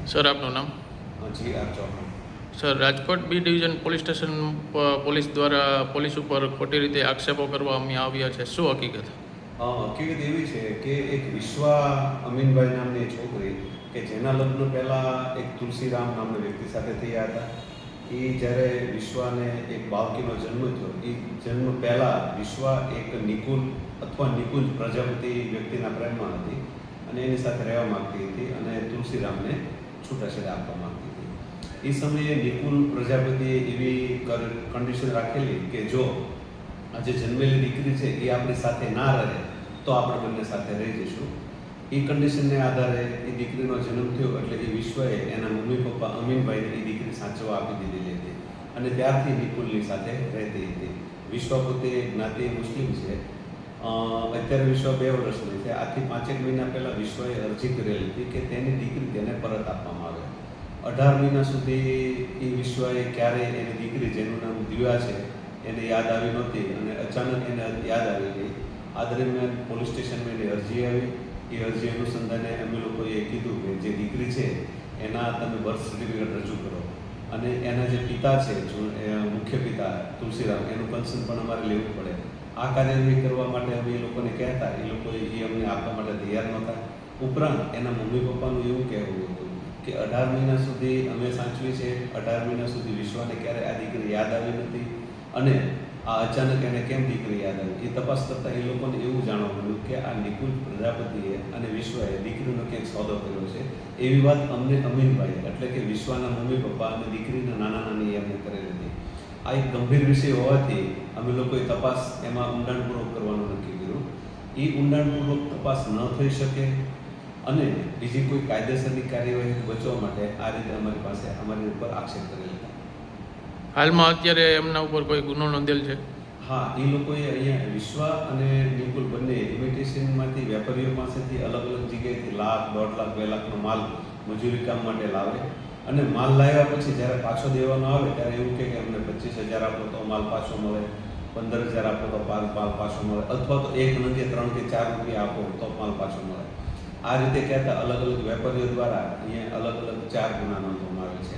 Sir આપનું નામ? G R Chauhan. Sir, Rajkot B division police station police દ્વારા પોલીસ ઉપર ખોટી રીતે આક્ષેપો કરવામાં આવ્યા છે, શું હકીકત? હકીકત એવી છે કે એક વિશ્વા અમીનભાઈ નામની છોકરી કે જેના લગ્ન પહેલાં એક તુલસીરામ નામના વ્યક્તિ સાથે થયા હતા. એ જ્યારે વિશ્વાને એક બાળકીનો જન્મ થયો, એ જન્મ પહેલાં વિશ્વા એક નિકુલ અથવા નિકુંજ પ્રજાપતિ વ્યક્તિના પ્રેમમાં હતી અને એની સાથે રહેવા માગતી હતી અને તુલસીરામને છૂટાછેડા આપવા માગતી હતી. એ સમયે નિકુલ પ્રજાપતિએ એવી કન્ડિશન રાખેલી કે જો આ જે જન્મેલી દીકરી છે એ આપણી સાથે ના રહે તો આપણે બંને સાથે રહી જઈશું. એ કન્ડિશનને આધારે એ દીકરીનો જન્મ થયો એટલે એ વિશ્વએ એના મમ્મી પપ્પા અમીનભાઈને એ દીકરી સાચવવા આપી દીધેલી હતી અને ત્યારથી નિકુલની સાથે રહેતી હતી. વિશ્વ પોતે જ્ઞાતિ મુસ્લિમ છે. અત્યારે વિશ્વ 2 વર્ષની છે. આજથી 5 મહિના પહેલાં વિશ્વએ અરજી કરેલી હતી કે તેની દીકરી તેને પરત આપવામાં આવે. 18 મહિના સુધી એ વિશ્વએ ક્યારેય એની દીકરી જેનું નામ દિવ્યા છે એને યાદ આવી નહોતી અને અચાનક એને યાદ આવી ગઈ. આ દરમિયાન પોલીસ સ્ટેશનમાં એની અરજી આવી. એ અરજી અનુસંધાને અમે લોકોએ કીધું કે જે દીકરી છે એના તમે બર્થ સર્ટિફિકેટ રજૂ કરો અને એના જે પિતા છે મુખ્ય પિતા તુલસીરામ એનું કન્સર્ન પણ અમારે લેવું પડે. આ કાર્યવાહી કરવા માટે અમે એ લોકોને કહેતા, એ લોકોએ એ અમને આપવા માટે તૈયાર નહોતા. ઉપરાંત એના મમ્મી પપ્પાનું એવું કહેવું હતું કે 18 મહિના સુધી અમે સાચવી છે, 18 મહિના સુધી વિશ્વાને ક્યારે આ દીકરી યાદ આવી નથી અને આ અચાનક એને કેમ દીકરી યાદ આવી. એ તપાસ કરતાં એ લોકોને એવું જાણવા મળ્યું કે આ નિકુંજ પ્રજાપતિએ અને વિશ્વએ દીકરીનો ક્યાંક સોદો કર્યો છે. એવી વાત અમને અમીનભાઈ એટલે કે વિશ્વાના મમ્મી પપ્પા અને દીકરીના નાના નાની એમને કરેલી હતી. આ એક ગંભીર વિષય હોવાથી અમે લોકોએ તપાસ એમાં ઊંડાણપૂર્વક કરવાનું નક્કી કર્યું. એ ઊંડાણપૂર્વક તપાસ ન થઈ શકે અને બીજી કોઈ કાયદેસરની કાર્યવાહી બચવા માટે આ રીતે અમારી પાસે અમારી ઉપર આક્ષેપ કરેલ હતા. હાલમાં અત્યારે એમના ઉપર કોઈ ગુનો નોંધેલ છે? હા, એ લોકોએ અહીંયા વિશ્વા અને નિકુલ બંને ઇમિટેશનમાંથી વેપારીઓ પાસેથી અલગ અલગ જગ્યાએથી લાખ, 1.5 લાખ, 2 લાખનો માલ મજૂરી કામ માટે લાવે અને માલ લાવ્યા પછી જ્યારે પાછો દેવાનો આવે ત્યારે એવું કહે કે અમને 25,000 આપો તો માલ પાછો મળે, 15,000 આપો તો માલ પાછો મળે અથવા તો 1 નંગે 3 કે 4 રૂપિયા આપો તો માલ પાછો મળે. આ રીતે કહેતા અલગ અલગ વેપારીઓ દ્વારા અહીંયા અલગ અલગ 4 ગુના નોંધવામાં આવે છે.